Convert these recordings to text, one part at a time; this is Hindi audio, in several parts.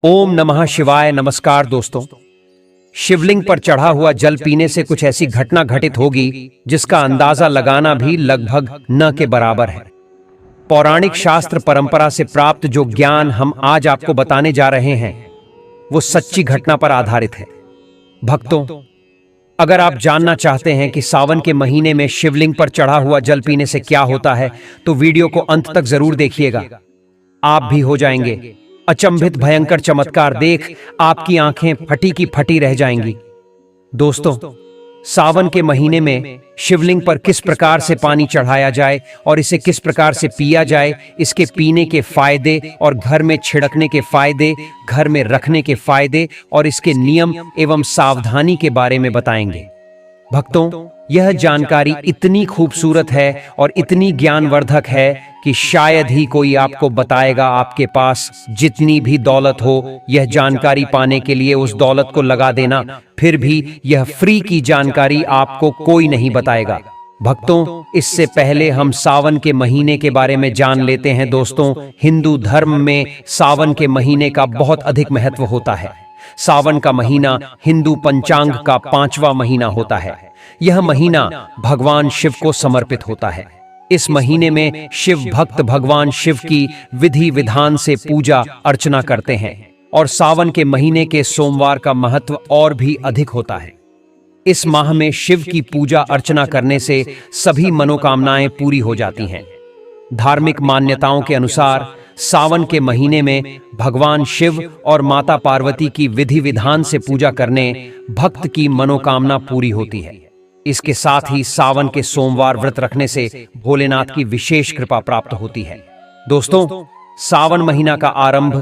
ओम नमः शिवाय। नमस्कार दोस्तों, शिवलिंग पर चढ़ा हुआ जल पीने से कुछ ऐसी घटना घटित होगी जिसका अंदाजा लगाना भी लगभग न के बराबर है। पौराणिक शास्त्र परंपरा से प्राप्त जो ज्ञान हम आज आपको बताने जा रहे हैं वो सच्ची घटना पर आधारित है। भक्तों, अगर आप जानना चाहते हैं कि सावन के महीने में शिवलिंग पर चढ़ा हुआ जल पीने से क्या होता है तो वीडियो को अंत तक जरूर देखिएगा। आप भी हो जाएंगे अचंभित। भयंकर चमत्कार देख आपकी आंखें फटी की फटी रह जाएंगी। दोस्तों, सावन के महीने में शिवलिंग पर किस प्रकार से पानी चढ़ाया जाए और इसे किस प्रकार से पिया जाए, इसके पीने के फायदे और घर में छिड़कने के फायदे, घर में रखने के फायदे और इसके नियम एवं सावधानी के बारे में बताएंगे। भक्तों, यह जानकारी इतनी खूबसूरत है और इतनी ज्ञानवर्धक है कि शायद ही कोई आपको बताएगा। आपके पास जितनी भी दौलत हो, यह जानकारी पाने के लिए उस दौलत को लगा देना, फिर भी यह फ्री की जानकारी आपको कोई नहीं बताएगा। भक्तों, इससे पहले हम सावन के महीने के बारे में जान लेते हैं। दोस्तों, हिंदू धर्म में सावन के महीने का बहुत अधिक महत्व होता है। सावन का महीना हिंदू पंचांग का 5वां महीना होता है। यह महीना भगवान शिव को समर्पित होता है। इस महीने में शिव भक्त भगवान शिव की विधि विधान से पूजा अर्चना करते हैं और सावन के महीने के सोमवार का महत्व और भी अधिक होता है। इस माह में शिव की पूजा अर्चना करने से सभी मनोकामनाएं पूरी हो जाती हैं। धार्मिक मान्यताओं के अनुसार सावन के महीने में भगवान शिव और माता पार्वती की विधि विधान से पूजा करने भक्त की मनोकामना पूरी होती है। इसके साथ ही सावन के सोमवार व्रत रखने से भोलेनाथ की विशेष कृपा प्राप्त होती है। दोस्तों, सावन महीना का आरंभ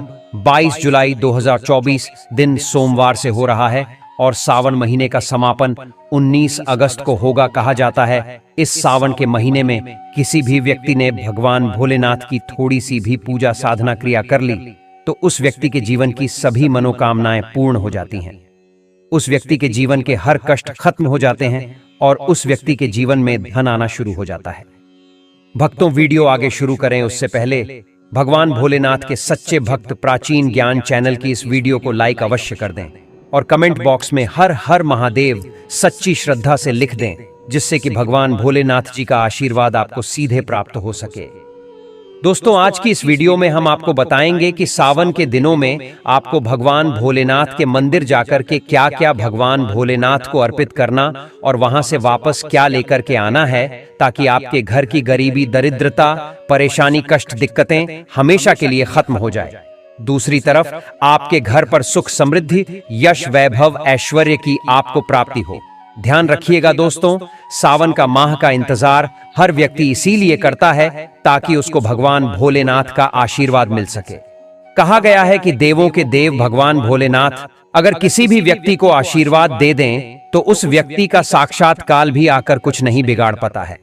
22 जुलाई 2024 दिन सोमवार से हो रहा है और सावन महीने का समापन 19 अगस्त को होगा। कहा जाता है इस सावन के महीने में किसी भी व्यक्ति ने भगवान भोलेनाथ की थोड़ी सी भी पूजा साधना क्रिया कर ली तो उस व्यक्ति के जीवन की सभी मनोकामनाएं पूर्ण हो जाती हैं। उस व्यक्ति के जीवन के हर कष्ट खत्म हो जाते हैं और उस व्यक्ति के जीवन में धन आना शुरू हो जाता है। भक्तों, वीडियो आगे शुरू करें उससे पहले भगवान भोलेनाथ के सच्चे भक्त प्राचीन ज्ञान चैनल की इस वीडियो को लाइक अवश्य कर दें और कमेंट बॉक्स में हर हर महादेव सच्ची श्रद्धा से लिख दें, जिससे कि भगवान भोलेनाथ जी का आशीर्वाद आपको सीधे प्राप्त हो सके। दोस्तों, आज की इस वीडियो में हम आपको बताएंगे कि सावन के दिनों में आपको भगवान भोलेनाथ के मंदिर जाकर के क्या क्या भगवान भोलेनाथ को अर्पित करना और वहां से वापस क्या लेकर के आना है, ताकि आपके घर की गरीबी, दरिद्रता, परेशानी, कष्ट, दिक्कतें हमेशा के लिए खत्म हो जाए। दूसरी तरफ आपके घर पर सुख, समृद्धि, यश, वैभव, ऐश्वर्य की आपको प्राप्ति हो। ध्यान रखिएगा दोस्तों, सावन का माह का इंतजार हर व्यक्ति इसीलिए करता है ताकि उसको भगवान भोलेनाथ का आशीर्वाद मिल सके। कहा गया है कि देवों के देव भगवान भोलेनाथ अगर किसी भी व्यक्ति को आशीर्वाद दे दें तो उस व्यक्ति का साक्षात काल भी आकर कुछ नहीं बिगाड़ पाता है।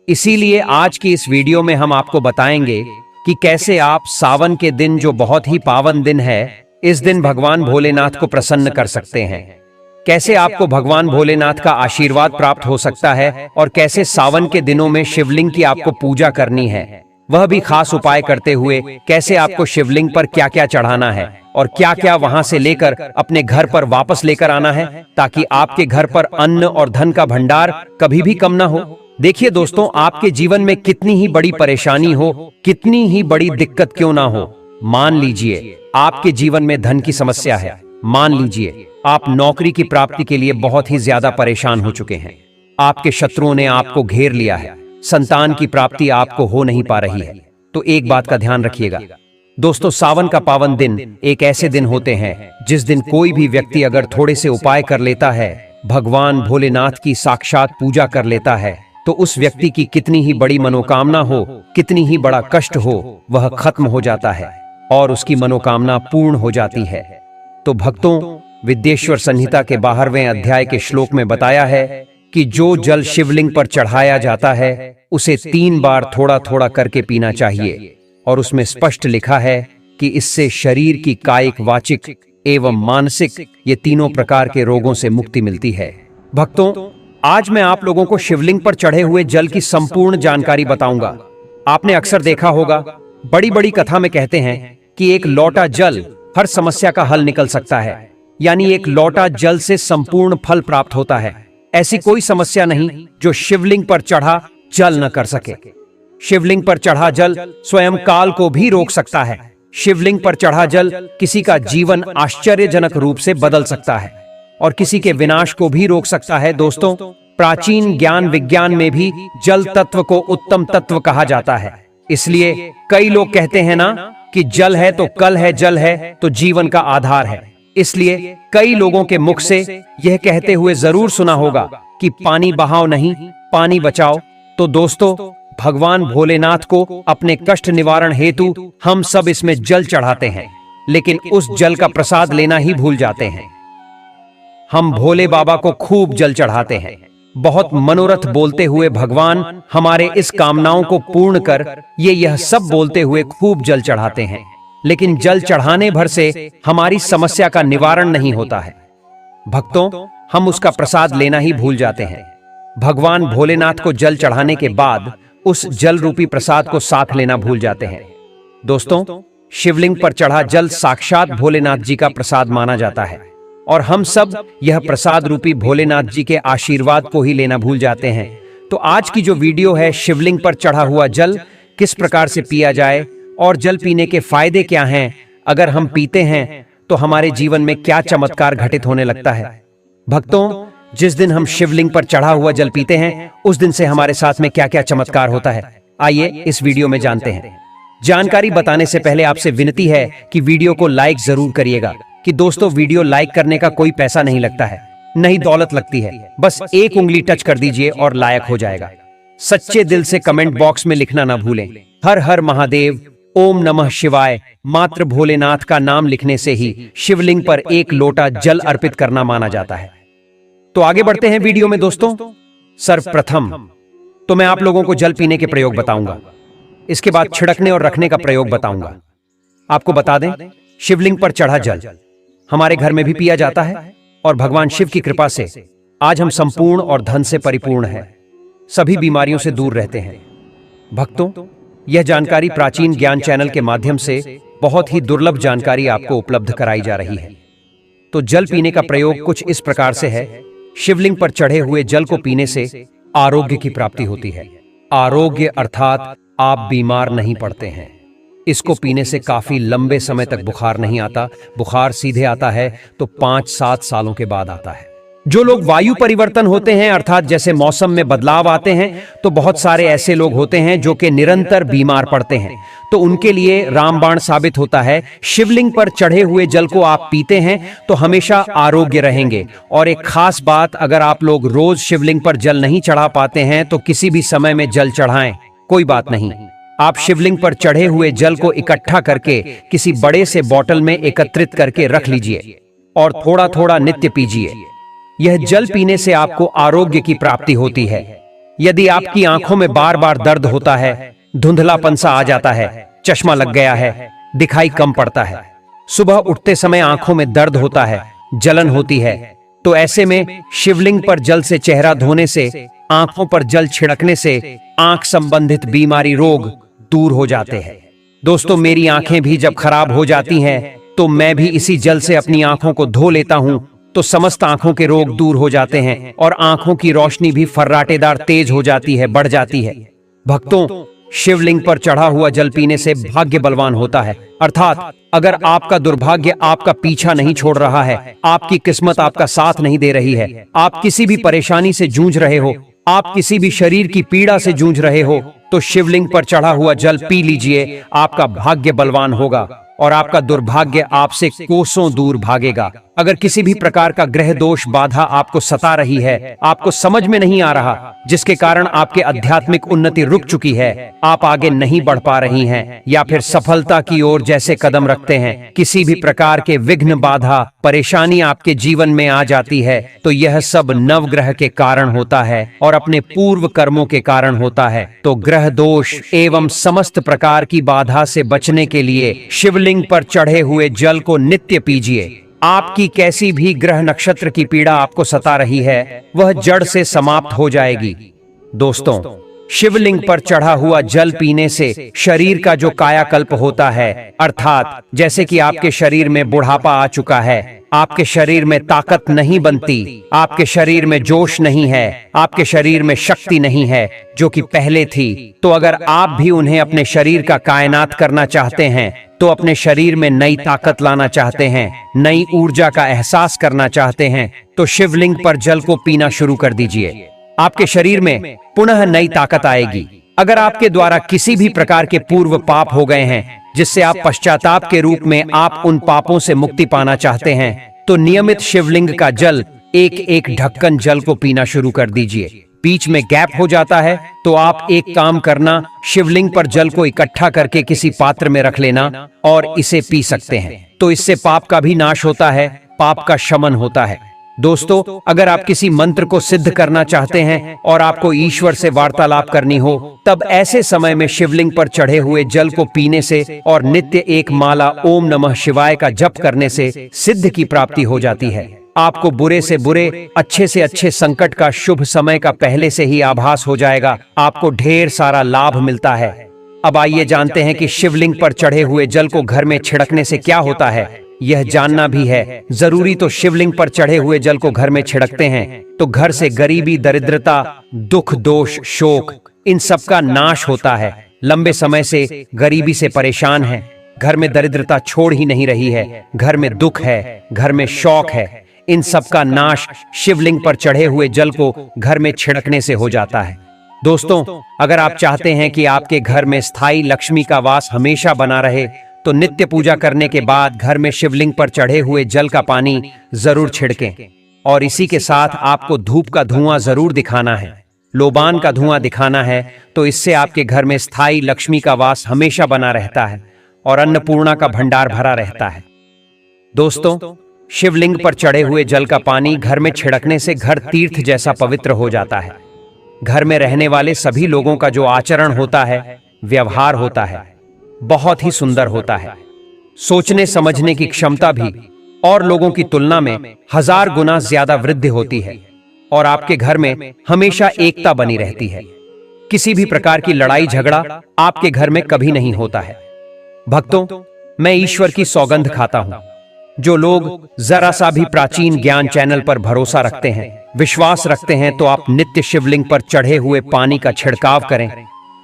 इसीलिए आज की इस वीडियो में हम आपको बताएंगे कि कैसे आप सावन के दिन, जो बहुत ही पावन दिन है, इस दिन भगवान भोलेनाथ को प्रसन्न कर सकते हैं। कैसे आपको भगवान भोलेनाथ का आशीर्वाद प्राप्त हो सकता है और कैसे सावन के दिनों में शिवलिंग की आपको पूजा करनी है, वह भी खास उपाय करते हुए। कैसे आपको शिवलिंग पर क्या क्या चढ़ाना है और क्या क्या वहां से लेकर अपने घर पर वापस लेकर आना है, ताकि आपके घर पर अन्न और धन का भंडार कभी भी कम ना हो। देखिए दोस्तों, आपके जीवन में कितनी ही बड़ी परेशानी हो, कितनी ही बड़ी दिक्कत क्यों ना हो, मान लीजिए आपके जीवन में धन की समस्या है, मान लीजिए आप नौकरी की प्राप्ति के लिए बहुत ही ज्यादा परेशान हो चुके हैं, आपके शत्रुओं ने आपको घेर लिया है, संतान की प्राप्ति आपको हो नहीं पा रही है, तो एक बात का ध्यान रखिएगा दोस्तों, सावन का पावन दिन एक ऐसे दिन होते हैं जिस दिन कोई भी व्यक्ति अगर थोड़े से उपाय कर लेता है, भगवान भोलेनाथ की साक्षात पूजा कर लेता है, तो उस व्यक्ति की कितनी ही बड़ी मनोकामना हो, कितनी ही बड़ा कष्ट हो, वह खत्म हो जाता है और उसकी मनोकामना पूर्ण हो जाती है। तो भक्तों, विद्येश्वर संहिता के 12वें अध्याय के श्लोक में बताया है कि जो जल शिवलिंग पर चढ़ाया जाता है उसे 3 बार थोड़ा थोड़ा करके पीना चाहिए और उसमें स्पष्ट लिखा है कि इससे शरीर की कायिक, वाचिक एवं मानसिक, ये तीनों प्रकार के रोगों से मुक्ति मिलती है। भक्तों, आज मैं आप लोगों को शिवलिंग पर चढ़े हुए जल की संपूर्ण जानकारी बताऊंगा। आपने अक्सर देखा होगा, बड़ी बड़ी कथा में कहते हैं कि एक लोटा जल हर समस्या का हल निकल सकता है। यानी एक लोटा जल से संपूर्ण फल प्राप्त होता है। ऐसी कोई समस्या नहीं जो शिवलिंग पर चढ़ा जल न कर सके। शिवलिंग पर चढ़ा जल स्वयं काल को भी रोक सकता है। शिवलिंग पर चढ़ा जल किसी का जीवन आश्चर्यजनक रूप से बदल सकता है और किसी के विनाश को भी रोक सकता है। दोस्तों, प्राचीन ज्ञान विज्ञान में भी जल तत्व को उत्तम तत्व कहा जाता है। इसलिए कई लोग कहते हैं ना कि जल है तो कल है, जल है तो जीवन का आधार है। इसलिए कई लोगों के मुख से यह कहते हुए जरूर सुना होगा कि पानी बहाओ नहीं, पानी बचाओ। तो दोस्तों, भगवान भोलेनाथ को अपने कष्ट निवारण हेतु हम सब इसमें जल चढ़ाते हैं, लेकिन उस जल का प्रसाद लेना ही भूल जाते हैं। हम भोले बाबा को खूब जल चढ़ाते हैं। बहुत मनोरथ बोलते हुए भगवान हमारे इस कामनाओं को पूर्ण कर यह सब बोलते हुए खूब जल चढ़ाते हैं, लेकिन जल चढ़ाने भर से हमारी समस्या का निवारण नहीं होता है। भक्तों, हम उसका प्रसाद लेना ही भूल जाते हैं। भगवान भोलेनाथ को जल चढ़ाने के बाद उस जल रूपी प्रसाद को साथ लेना भूल जाते हैं। दोस्तों, शिवलिंग पर चढ़ा जल साक्षात भोलेनाथ जी का प्रसाद माना जाता है और हम सब यह प्रसाद रूपी भोलेनाथ जी के आशीर्वाद को ही लेना भूल जाते हैं। तो आज की जो वीडियो है, शिवलिंग पर चढ़ा हुआ जल किस प्रकार से पिया जाए और जल पीने के फायदे क्या हैं, अगर हम पीते हैं तो हमारे जीवन में क्या चमत्कार घटित होने लगता है। भक्तों, जिस दिन हम शिवलिंग पर चढ़ा हुआ जल पीते हैं, उस दिन से हमारे साथ में क्या क्या चमत्कार होता है, आइए इस वीडियो में जानते हैं। जानकारी बताने से पहले आपसे विनती है कि वीडियो को लाइक जरूर करिएगा। कि दोस्तों, वीडियो लाइक करने का कोई पैसा नहीं लगता है, नहीं दौलत लगती है। बस एक उंगली टच कर दीजिए और लायक हो जाएगा। सच्चे दिल से कमेंट बॉक्स में लिखना ना भूलें। हर हर महादेव, ओम नमः शिवाय, मात्र भोलेनाथ का नाम लिखने से ही शिवलिंग पर एक लोटा जल अर्पित करना माना जाता है। तो आगे बढ़ते हैं वीडियो में। दोस्तों, सर्वप्रथम तो मैं आप लोगों को जल पीने के प्रयोग बताऊंगा। इसके बाद छिड़कने और रखने का प्रयोग बताऊंगा। आपको बता दें, शिवलिंग पर चढ़ा जल हमारे घर में भी पिया जाता है और भगवान शिव की कृपा से आज हम संपूर्ण और धन से परिपूर्ण हैं, सभी बीमारियों से दूर रहते हैं। भक्तों, यह जानकारी प्राचीन ज्ञान चैनल के माध्यम से बहुत ही दुर्लभ जानकारी आपको उपलब्ध कराई जा रही है। तो जल पीने का प्रयोग कुछ इस प्रकार से है। शिवलिंग पर चढ़े हुए जल को पीने से आरोग्य की प्राप्ति होती है। आरोग्य अर्थात आप बीमार नहीं पड़ते हैं। इसको पीने से काफी लंबे समय तक बुखार नहीं आता। बुखार सीधे आता है तो 5-7 सालों के बाद आता है। जो लोग वायु परिवर्तन होते हैं, अर्थात जैसे मौसम में बदलाव आते हैं, तो बहुत सारे ऐसे लोग होते हैं जो कि निरंतर बीमार पड़ते हैं। तो उनके लिए रामबाण साबित होता है। शिवलिंग पर चढ़े हुए जल को आप पीते हैं तो हमेशा आरोग्य रहेंगे। और एक खास बात, अगर आप लोग रोज शिवलिंग पर जल नहीं चढ़ा पाते हैं तो किसी भी समय में जल चढ़ाएं, कोई बात नहीं। आप शिवलिंग पर चढ़े हुए जल को इकट्ठा करके किसी बड़े से बोतल में एकत्रित करके रख लीजिए और थोड़ा थोड़ा नित्य पीजिए। यह जल पीने से आपको आरोग्य की प्राप्ति होती है। यदि आपकी आंखों में बार बार दर्द होता है, धुंधलापन सा आ जाता है, चश्मा लग गया है, दिखाई कम पड़ता है, सुबह उठते समय आंखों में दर्द होता है, जलन होती है, तो ऐसे में शिवलिंग पर जल से चेहरा धोने से, आंखों पर जल छिड़कने से आंख संबंधित बीमारी रोग दूर हो जाते हैं। दोस्तों, मेरी आंखें भी जब खराब हो जाती हैं तो मैं भी इसी जल से अपनी आंखों को धो लेता हूं, तो समस्त आंखों के रोग दूर हो जाते हैं और आंखों की रोशनी भी फर्राटेदार तेज हो जाती है, बढ़ जाती है। भक्तों, शिवलिंग पर चढ़ा हुआ जल पीने से भाग्य बलवान होता है। अर्थात अगर आपका दुर्भाग्य आपका पीछा नहीं छोड़ रहा है, आपकी किस्मत आपका साथ नहीं दे रही है, आप किसी भी परेशानी से जूझ रहे हो, आप किसी भी शरीर की पीड़ा से जूझ रहे हो, तो शिवलिंग पर चढ़ा हुआ जल पी लीजिए। आपका भाग्य बलवान होगा और आपका दुर्भाग्य आपसे कोसों दूर भागेगा। अगर किसी भी प्रकार का ग्रह दोष बाधा आपको सता रही है, आपको समझ में नहीं आ रहा, जिसके कारण आपके आध्यात्मिक उन्नति रुक चुकी है, आप आगे नहीं बढ़ पा रही हैं, या फिर सफलता की ओर जैसे कदम रखते हैं, किसी भी प्रकार के विघ्न बाधा परेशानी आपके जीवन में आ जाती है, तो यह सब नवग्रह के कारण होता है और अपने पूर्व कर्मों के कारण होता है। तो ग्रह दोष एवं समस्त प्रकार की बाधा से बचने के लिए शिवलिंग पर चढ़े हुए जल को नित्य पीजिए। आपकी कैसी भी ग्रह नक्षत्र की पीड़ा आपको सता रही है, वह जड़ से समाप्त हो जाएगी। दोस्तों, शिवलिंग पर चढ़ा हुआ जल पीने से शरीर का जो कायाकल्प होता है, अर्थात जैसे कि आपके शरीर में बुढ़ापा आ चुका है, आपके शरीर में ताकत नहीं बनती, आपके शरीर में जोश नहीं है, आपके शरीर में शक्ति नहीं है जो कि पहले थी, तो अगर आप भी उन्हें अपने शरीर का कायनात करना चाहते हैं, तो अपने शरीर में नई ताकत लाना चाहते हैं, नई ऊर्जा का एहसास करना चाहते हैं, तो शिवलिंग पर जल को पीना शुरू कर दीजिए। आपके शरीर में पुनः नई ताकत आएगी। अगर आपके द्वारा किसी भी प्रकार के पूर्व पाप हो गए हैं, जिससे आप पश्चाताप के रूप में आप उन पापों से मुक्ति पाना चाहते हैं, तो नियमित शिवलिंग का जल एक एक ढक्कन जल को पीना शुरू कर दीजिए। बीच में गैप हो जाता है तो आप एक काम करना, शिवलिंग पर जल को इकट्ठा करके किसी पात्र में रख लेना और इसे पी सकते हैं। तो इससे पाप का भी नाश होता है, पाप का शमन होता है। दोस्तों, अगर आप किसी मंत्र को सिद्ध करना चाहते हैं और आपको ईश्वर से वार्तालाप करनी हो, तब ऐसे समय में शिवलिंग पर चढ़े हुए जल को पीने से और नित्य एक माला ओम नमः शिवाय का जप करने से सिद्ध की प्राप्ति हो जाती है। आपको बुरे से बुरे, अच्छे से अच्छे संकट का शुभ समय का पहले से ही आभास हो जाएगा। आपको ढेर सारा लाभ मिलता है। अब आइए जानते हैं कि शिवलिंग पर चढ़े हुए जल को घर में छिड़कने से क्या होता है। यह जानना भी है जरूरी। तो शिवलिंग पर चढ़े हुए जल को घर में छिड़कते हैं तो घर से गरीबी, दरिद्रता, दुख, दोष, शोक, इन सब का नाश होता है। लंबे समय से गरीबी से परेशान है, घर में दरिद्रता छोड़ ही नहीं रही है, घर में दुख है, घर में शौक है, इन सब का नाश शिवलिंग पर चढ़े हुए जल को घर में छिड़कने से हो जाता है। दोस्तों, अगर आप चाहते हैं कि आपके घर में स्थायी लक्ष्मी का वास हमेशा बना रहे, तो नित्य पूजा करने के बाद घर में शिवलिंग पर चढ़े हुए जल का पानी जरूर छिड़कें। और इसी के साथ आपको धूप का धुआं जरूर दिखाना है, लोबान का धुआं दिखाना है। तो इससे आपके घर में स्थायी लक्ष्मी का वास हमेशा बना रहता है और अन्नपूर्णा का भंडार भरा रहता है। दोस्तों, शिवलिंग पर चढ़े हुए जल का पानी घर में छिड़कने से घर तीर्थ जैसा पवित्र हो जाता है। घर में रहने वाले सभी लोगों का जो आचरण होता है, व्यवहार होता है, बहुत ही सुंदर होता है। सोचने समझने की क्षमता भी और लोगों की तुलना में 1000 गुना ज्यादा वृद्धि होती है और आपके घर में हमेशा एकता बनी रहती है। किसी भी प्रकार की लड़ाई झगड़ा आपके घर में कभी नहीं होता है। भक्तों, मैं ईश्वर की सौगंध खाता हूं, जो लोग जरा सा भी प्राचीन ज्ञान चैनल पर भरोसा रखते हैं, विश्वास रखते हैं, तो आप नित्य शिवलिंग पर चढ़े हुए पानी का छिड़काव करें।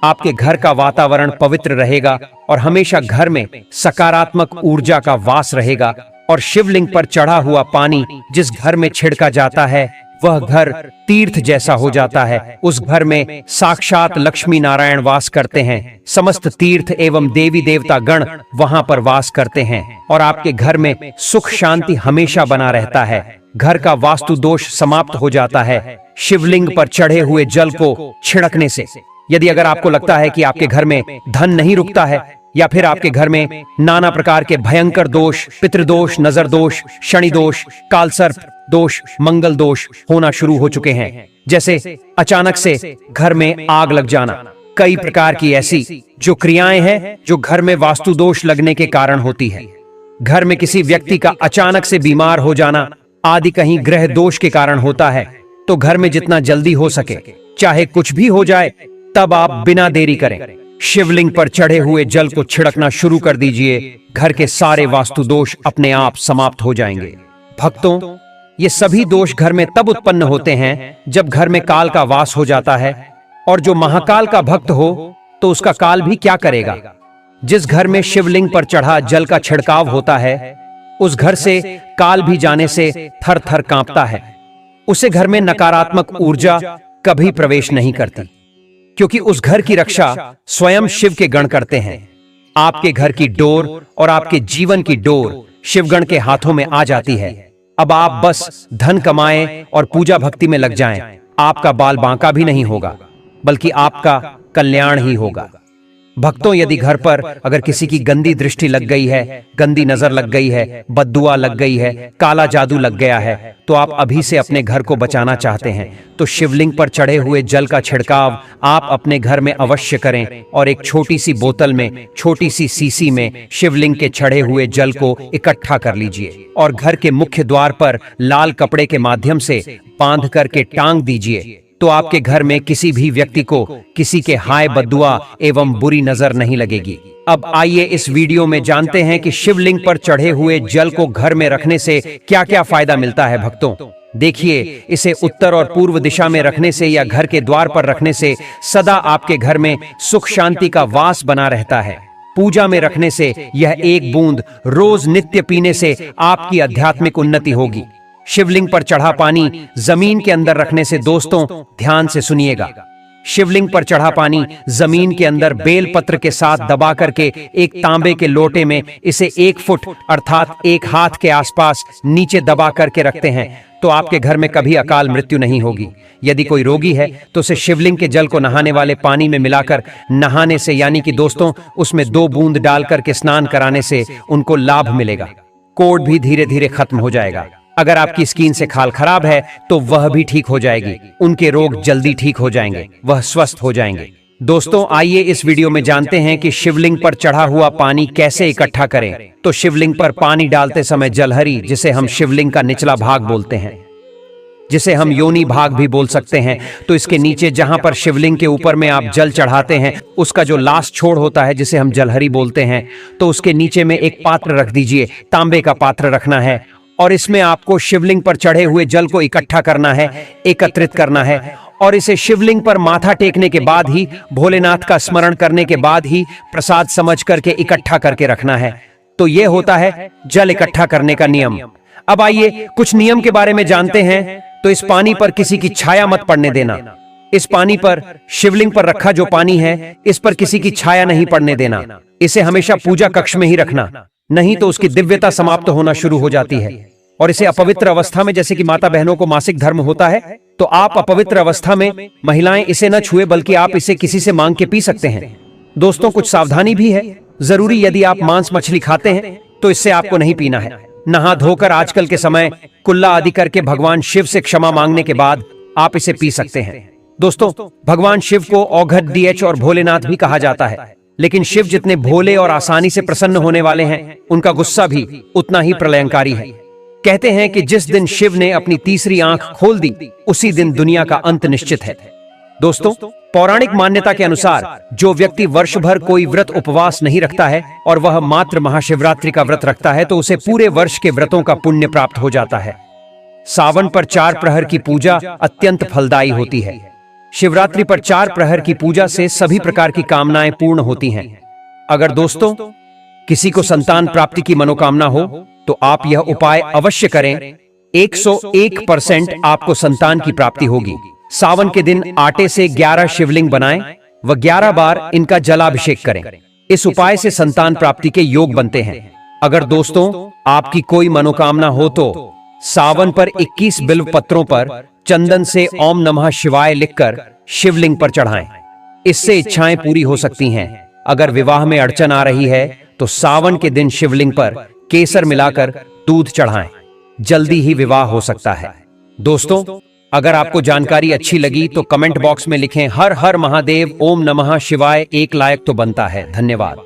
आपके घर का वातावरण पवित्र रहेगा और हमेशा घर में सकारात्मक ऊर्जा का वास रहेगा। और शिवलिंग पर चढ़ा हुआ पानी जिस घर में छिड़का जाता है, वह घर तीर्थ जैसा हो जाता है। उस घर में साक्षात लक्ष्मी नारायण वास करते हैं। समस्त तीर्थ एवं देवी देवता गण वहां पर वास करते हैं और आपके घर में सुख शांति हमेशा बना रहता है। घर का वास्तु दोष समाप्त हो जाता है शिवलिंग पर चढ़े हुए जल को छिड़कने से। यदि अगर आपको लगता है कि आपके घर में धन नहीं रुकता है, या फिर आपके घर में नाना प्रकार के भयंकर दोष, पितृदोष, नजर दोष, शनि दोष, कालसर्प दोष, मंगल दोष होना शुरू हो चुके हैं, जैसे अचानक से घर में आग लग जाना, कई प्रकार की ऐसी जो क्रियाएं हैं जो घर में वास्तु दोष लगने के कारण होती है, घर में किसी व्यक्ति का अचानक से बीमार हो जाना आदि कहीं ग्रह दोष के कारण होता है, तो घर में जितना जल्दी हो सके, चाहे कुछ भी हो जाए, तब आप बिना देरी करें शिवलिंग पर चढ़े हुए जल को छिड़कना शुरू कर दीजिए। घर के सारे वास्तु दोष अपने आप समाप्त हो जाएंगे। भक्तों, ये सभी दोष घर में तब उत्पन्न होते हैं जब घर में काल का वास हो जाता है, और जो महाकाल का भक्त हो तो उसका काल भी क्या करेगा। जिस घर में शिवलिंग पर चढ़ा जल का छिड़काव होता है, उस घर से काल भी जाने से थर थर कांपता है। उसे घर में नकारात्मक ऊर्जा कभी प्रवेश नहीं करती, क्योंकि उस घर की रक्षा स्वयं शिव के गण करते हैं। आपके घर की डोर और आपके जीवन की डोर शिवगण के हाथों में आ जाती है। अब आप बस धन कमाएं और पूजा भक्ति में लग जाएं। आपका बाल बांका भी नहीं होगा, बल्कि आपका कल्याण ही होगा। भक्तों, यदि घर पर अगर किसी की गंदी दृष्टि लग गई है, गंदी नजर लग गई है, बद्दुआ लग गई है, काला जादू लग गया है, तो आप अभी से अपने घर को बचाना चाहते हैं, तो शिवलिंग पर चढ़े हुए जल का छिड़काव आप अपने घर में अवश्य करें और एक छोटी सी बोतल में, छोटी सी सीसी में शिवलिंग के चढ़े हुए जल को इकट्ठा कर लीजिए और घर के मुख्य द्वार पर लाल कपड़े के माध्यम से बांध करके टांग दीजिए। तो आपके घर में किसी भी व्यक्ति को किसी के हाय बद्दुआ एवं बुरी नजर नहीं लगेगी। अब आइए इस वीडियो में जानते हैं कि शिवलिंग पर चढ़े हुए जल को घर में रखने से क्या क्या फायदा मिलता है भक्तों। देखिए, इसे उत्तर और पूर्व दिशा में रखने से या घर के द्वार पर रखने से सदा आपके घर में सुख शांति का वास बना रहता है। पूजा में रखने से यह एक बूंद रोज नित्य पीने से आपकी आध्यात्मिक उन्नति होगी। शिवलिंग पर चढ़ा पानी जमीन के अंदर रखने से दोस्तों ध्यान से सुनिएगा, शिवलिंग पर चढ़ा पानी जमीन के अंदर बेल पत्र के साथ दबा करके एक तांबे के लोटे में इसे 1 फुट अर्थात 1 हाथ के आसपास नीचे दबा करके रखते हैं तो आपके घर में कभी अकाल मृत्यु नहीं होगी। यदि कोई रोगी है तो उसे शिवलिंग के जल को नहाने वाले पानी में मिलाकर नहाने से यानी कि दोस्तों उसमें 2 बूंद डाल करके स्नान कराने से उनको लाभ मिलेगा। कोढ़ भी धीरे धीरे खत्म हो जाएगा। अगर आपकी स्किन से खाल खराब है तो वह भी ठीक हो जाएगी। उनके रोग जल्दी ठीक हो जाएंगे, वह स्वस्थ हो जाएंगे। दोस्तों आइए इस वीडियो में जानते हैं कि शिवलिंग पर चढ़ा हुआ पानी कैसे इकट्ठा करें। तो शिवलिंग पर पानी डालते समय जलहरी, जिसे हम शिवलिंग का निचला भाग बोलते हैं, जिसे हम योनि भाग भी बोल सकते हैं, तो इसके नीचे जहां पर शिवलिंग के ऊपर में आप जल चढ़ाते हैं उसका जो लास्ट छोड़ होता है जिसे हम जलहरी बोलते हैं, तो उसके नीचे में एक पात्र रख दीजिए। तांबे का पात्र रखना है और इसमें आपको शिवलिंग पर चढ़े हुए जल को इकट्ठा करना है, एकत्रित करना है और इसे शिवलिंग पर माथा टेकने के बाद ही, भोलेनाथ का स्मरण करने के बाद ही प्रसाद समझ करके इकट्ठा करके रखना है। तो यह होता है जल इकट्ठा करने का नियम। अब आइए कुछ नियम के बारे में जानते हैं। तो इस पानी पर किसी की छाया मत पड़ने देना। इस पानी पर, शिवलिंग पर रखा जो पानी है, इस पर किसी की छाया नहीं पड़ने देना। इसे हमेशा पूजा कक्ष में ही रखना, नहीं तो उसकी दिव्यता समाप्त होना शुरू हो जाती है। और इसे अपवित्र अवस्था में, जैसे कि माता बहनों को मासिक धर्म होता है, तो आप अपवित्र अवस्था में महिलाएं इसे न छुए, बल्कि आप इसे किसी से मांग के पी सकते हैं। दोस्तों कुछ सावधानी भी है जरूरी। यदि आप मांस मछली खाते हैं तो इससे आपको नहीं पीना है। नहा धोकर आजकल के समय कुल्ला आदि करके भगवान शिव से क्षमा मांगने के बाद आप इसे पी सकते हैं। दोस्तों भगवान शिव को औघड़ DH और भोलेनाथ भी कहा जाता है, लेकिन शिव जितने भोले और आसानी से प्रसन्न होने वाले हैं, उनका गुस्सा भी उतना ही प्रलयंकारी है। कहते हैं कि जिस दिन शिव ने अपनी तीसरी आंख खोल दी, उसी दिन दुनिया का अंत निश्चित है। दोस्तों पौराणिक मान्यता के अनुसार जो व्यक्ति वर्ष भर कोई व्रत उपवास नहीं रखता है और वह मात्र महाशिवरात्रि का व्रत रखता है, तो उसे पूरे वर्ष के व्रतों का पुण्य प्राप्त हो जाता है। सावन पर 4 प्रहर की पूजा अत्यंत फलदायी होती है। शिवरात्रि पर 4 प्रहर की पूजा से सभी प्रकार की कामनाएं पूर्ण होती हैं। अगर दोस्तों किसी को संतान प्राप्ति की मनोकामना हो तो आप यह उपाय अवश्य करें। 101% आपको संतान की प्राप्ति होगी। सावन के दिन आटे से 11 शिवलिंग बनाएं व 11 बार इनका जलाभिषेक करें। इस उपाय से संतान प्राप्ति के योग बनते हैं। अगर दोस्तों आपकी कोई मनोकामना हो तो सावन पर 21 बिल्व पत्रों पर चंदन से ओम नमः शिवाय लिखकर शिवलिंग पर चढ़ाएं। इससे इच्छाएं पूरी हो सकती हैं। अगर विवाह में अड़चन आ रही है तो सावन के दिन शिवलिंग पर केसर मिलाकर दूध चढ़ाएं, जल्दी ही विवाह हो सकता है। दोस्तों अगर आपको जानकारी अच्छी लगी तो कमेंट बॉक्स में लिखें हर हर महादेव, ओम नमः शिवाय। 1 लाइक तो बनता है। धन्यवाद।